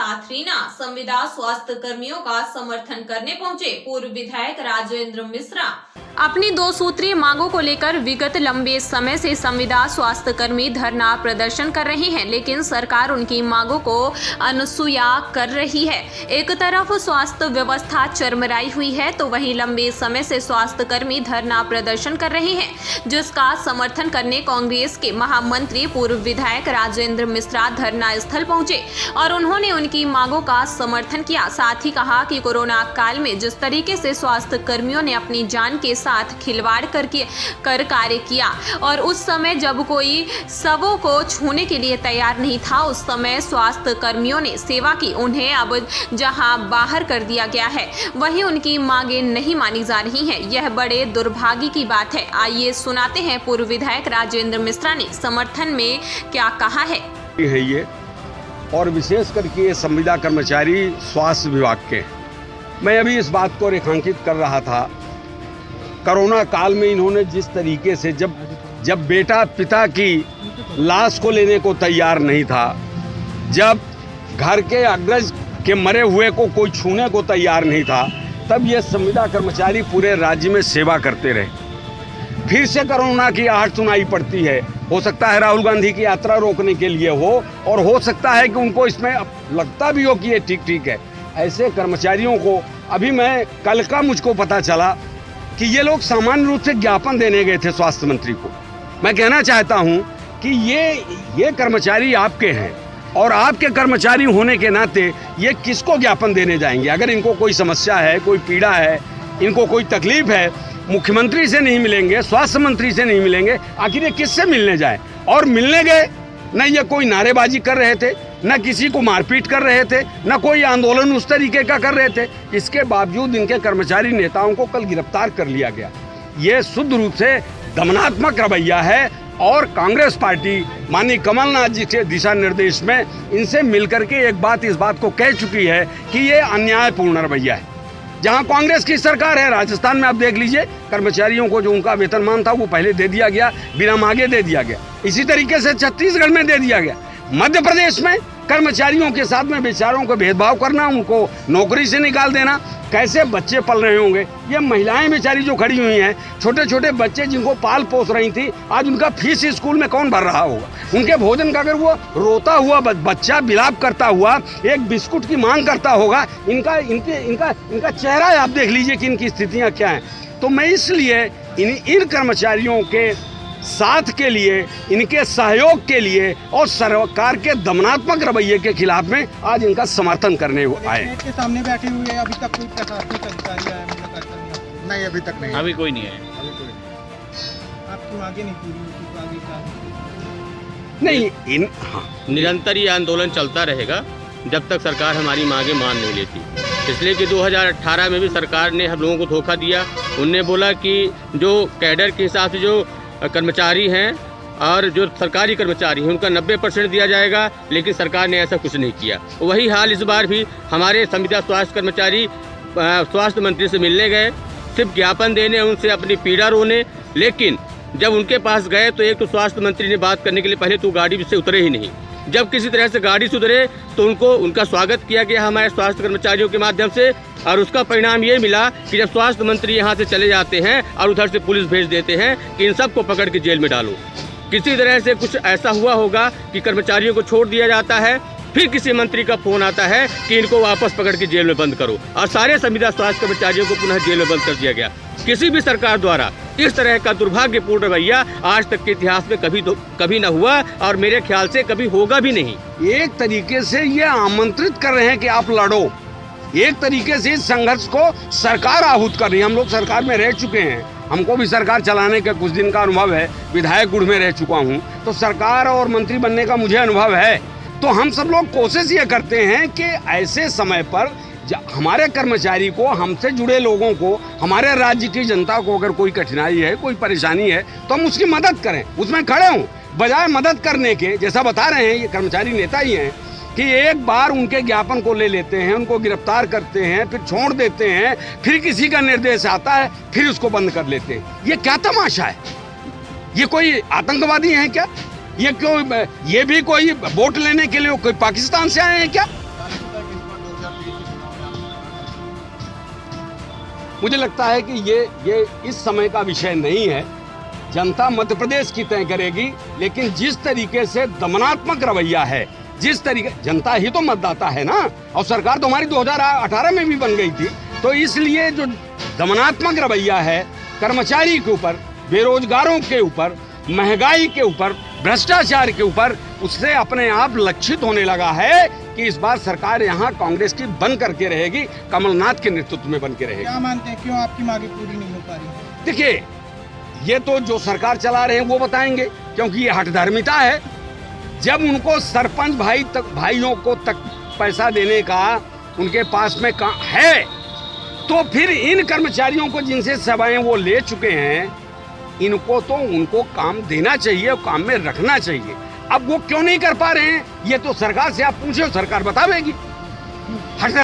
साथ रीना संविदा स्वास्थ्य कर्मियों का समर्थन करने पहुंचे पूर्व विधायक राजेंद्र मिश्रा। अपनी 2 सूत्रीय मांगों को लेकर विगत लंबे समय से संविदा स्वास्थ्य कर्मी धरना प्रदर्शन कर रहे हैं, लेकिन सरकार उनकी मांगों को अनसुया कर रही है। एक तरफ स्वास्थ्य व्यवस्था चरमराई हुई है, तो वहीं लंबे समय से स्वास्थ्य कर्मी धरना प्रदर्शन कर रहे हैं, जिसका समर्थन करने कांग्रेस के महामंत्री पूर्व विधायक राजेंद्र मिश्रा धरना स्थल पहुंचे और उन्होंने उनकी मांगों का समर्थन किया। साथ ही कहा कि कोरोना काल में जिस तरीके से स्वास्थ्य कर्मियों ने अपनी जान के साथ खिलवाड़ कर कार्य किया और उस समय जब कोई शवों को छूने के लिए तैयार नहीं था, उस समय स्वास्थ्य कर्मियों ने सेवा की। उन्हें अब जहां बाहर कर दिया गया है, वहीं उनकी मांगे नहीं मानी जा रही हैं। यह बड़े दुर्भाग्य की बात है। आइए सुनाते हैं पूर्व विधायक राजेंद्र मिश्रा ने समर्थन में क्या कहा है। ये और विशेष करके ये संविदा कर्मचारी स्वास्थ्य विभाग के, मैं अभी इस बात को रेखांकित कर रहा था। कोरोना काल में इन्होंने जिस तरीके से जब बेटा पिता की लाश को लेने को तैयार नहीं था, जब घर के अग्रज के मरे हुए को कोई छूने को तैयार नहीं था, तब ये संविदा कर्मचारी पूरे राज्य में सेवा करते रहे। फिर से कोरोना की आहट सुनाई पड़ती है। हो सकता है राहुल गांधी की यात्रा रोकने के लिए हो, और हो सकता है कि उनको इसमें लगता भी हो कि ये ठीक है। ऐसे कर्मचारियों को अभी कल का मुझको पता चला कि ये लोग सामान्य रूप से ज्ञापन देने गए थे स्वास्थ्य मंत्री को। मैं कहना चाहता हूं कि ये कर्मचारी आपके हैं और आपके कर्मचारी होने के नाते ये किसको ज्ञापन देने जाएंगे? अगर इनको कोई समस्या है, कोई पीड़ा है, इनको कोई तकलीफ है, मुख्यमंत्री से नहीं मिलेंगे, स्वास्थ्य मंत्री से नहीं मिलेंगे, आखिर ये किससे मिलने जाए? और मिलने गए न ये कोई नारेबाजी कर रहे थे, न किसी को मारपीट कर रहे थे, न कोई आंदोलन उस तरीके का कर रहे थे। इसके बावजूद इनके कर्मचारी नेताओं को कल गिरफ्तार कर लिया गया। ये शुद्ध रूप से दमनात्मक रवैया है और कांग्रेस पार्टी माननीय कमलनाथ जी के दिशा निर्देश में इनसे मिलकर के इस बात को कह चुकी है कि ये अन्यायपूर्ण रवैया है। जहां कांग्रेस की सरकार है, राजस्थान में आप देख लीजिए, कर्मचारियों को जो उनका वेतनमान था वो पहले दे दिया गया, बिना मांगे दे दिया गया। इसी तरीके से छत्तीसगढ़ में दे दिया गया। मध्य प्रदेश में कर्मचारियों के साथ में बेचारों को भेदभाव करना, उनको नौकरी से निकाल देना, कैसे बच्चे पल रहे होंगे। ये महिलाएं बेचारी जो खड़ी हुई हैं, छोटे छोटे बच्चे जिनको पाल पोस रही थी, आज उनका फीस स्कूल में कौन भर रहा होगा? उनके भोजन का अगर वो रोता हुआ बच्चा विलाप करता हुआ एक बिस्कुट की मांग करता होगा, इनका चेहरा आप देख लीजिए कि इनकी स्थितियाँ क्या हैं। तो मैं इसलिए इन कर्मचारियों के साथ के लिए, इनके सहयोग के लिए और सरकार के दमनात्मक रवैये के खिलाफ में आज इनका समर्थन करने आए। के सामने बैठे हुए अभी तक कोई प्रशासनिक अधिकारी आया? नहीं, अभी तक नहीं, अभी कोई नहीं है। आपकी मांगे नहीं पूरी हुई? नहीं, निरंतर ये आंदोलन चलता रहेगा जब तक सरकार हमारी मांगे मान नहीं लेती। इसलिए कि 2018 में भी सरकार ने हम लोगों को धोखा दिया। उनने बोला कि जो कैडर के हिसाब से जो कर्मचारी हैं और जो सरकारी कर्मचारी हैं उनका 90% दिया जाएगा, लेकिन सरकार ने ऐसा कुछ नहीं किया। वही हाल इस बार भी हमारे संविदा स्वास्थ्य कर्मचारी स्वास्थ्य मंत्री से मिलने गए, सिर्फ ज्ञापन देने, उनसे अपनी पीड़ा रोने, लेकिन जब उनके पास गए तो एक तो स्वास्थ्य मंत्री ने बात करने के लिए पहले तो गाड़ी से उतरे ही नहीं। जब किसी तरह से गाड़ी से उतरे तो उनका स्वागत किया गया हमारे स्वास्थ्य कर्मचारियों के माध्यम से, और उसका परिणाम ये मिला कि जब स्वास्थ्य मंत्री यहाँ से चले जाते हैं और उधर से पुलिस भेज देते हैं कि इन सबको पकड़ के जेल में डालो। किसी तरह से कुछ ऐसा हुआ होगा कि कर्मचारियों को छोड़ दिया जाता है, फिर किसी मंत्री का फोन आता है कि इनको वापस पकड़ के जेल में बंद करो, और सारे संविदा स्वास्थ्य कर्मचारियों को पुनः जेल में बंद कर दिया गया। किसी भी सरकार द्वारा इस तरह का दुर्भाग्यपूर्ण रवैया आज तक के इतिहास में कभी न हुआ और मेरे ख्याल से कभी होगा भी नहीं। एक तरीके से ये आमंत्रित कर रहे हैं कि आप लड़ो। एक तरीके से इस संघर्ष को सरकार आहूत कर रही है। हम लोग सरकार में रह चुके हैं, हमको भी सरकार चलाने का कुछ दिन का अनुभव है, विधायक गुड़ में रह चुका हूँ, तो सरकार और मंत्री बनने का मुझे अनुभव है। तो हम सब लोग कोशिश ये करते हैं कि ऐसे समय पर हमारे कर्मचारी को, हमसे जुड़े लोगों को, हमारे राज्य की जनता को अगर कोई कठिनाई है, कोई परेशानी है, तो हम उसकी मदद करें, उसमें खड़े हों। बजाय मदद करने के, जैसा बता रहे हैं ये कर्मचारी नेता ही हैं, कि एक बार उनके ज्ञापन को ले लेते हैं, उनको गिरफ्तार करते हैं, फिर छोड़ देते हैं, फिर किसी का निर्देश आता है, फिर उसको बंद कर लेते हैं। ये क्या तमाशा है? ये कोई आतंकवादी हैं क्या? ये भी कोई वोट लेने के लिए कोई पाकिस्तान से आए हैं क्या? मुझे लगता है कि ये इस समय का विषय नहीं है। जनता मध्य प्रदेश की तय करेगी, लेकिन जिस तरीके से दमनात्मक रवैया है, जिस तरीके, जनता ही तो मतदाता है ना, और सरकार तो हमारी 2018 में भी बन गई थी। तो इसलिए जो दमनात्मक रवैया है कर्मचारी के ऊपर, बेरोजगारों के ऊपर, महंगाई के ऊपर, भ्रष्टाचार के ऊपर, उससे अपने आप लक्षित होने लगा है कि इस बार सरकार यहाँ कांग्रेस की बन करके रहेगी, कमलनाथ के नेतृत्व में बन के रहेगी। क्या मानते हैं, क्यों आपकी मांगे पूरी नहीं हो पा रही? देखिए, ये तो जो सरकार चला रहे हैं वो बताएंगे, क्योंकि ये हठधर्मिता है। जब उनको सरपंच भाइयों को तक पैसा देने का उनके पास में है, तो फिर इन कर्मचारियों को जिनसे सेवाएं वो ले चुके हैं, इनको तो उनको काम देना चाहिए और काम में रखना चाहिए। अब वो क्यों नहीं कर पा रहे हैं, ये तो सरकार से आप पूछे, सरकार बतावेगी।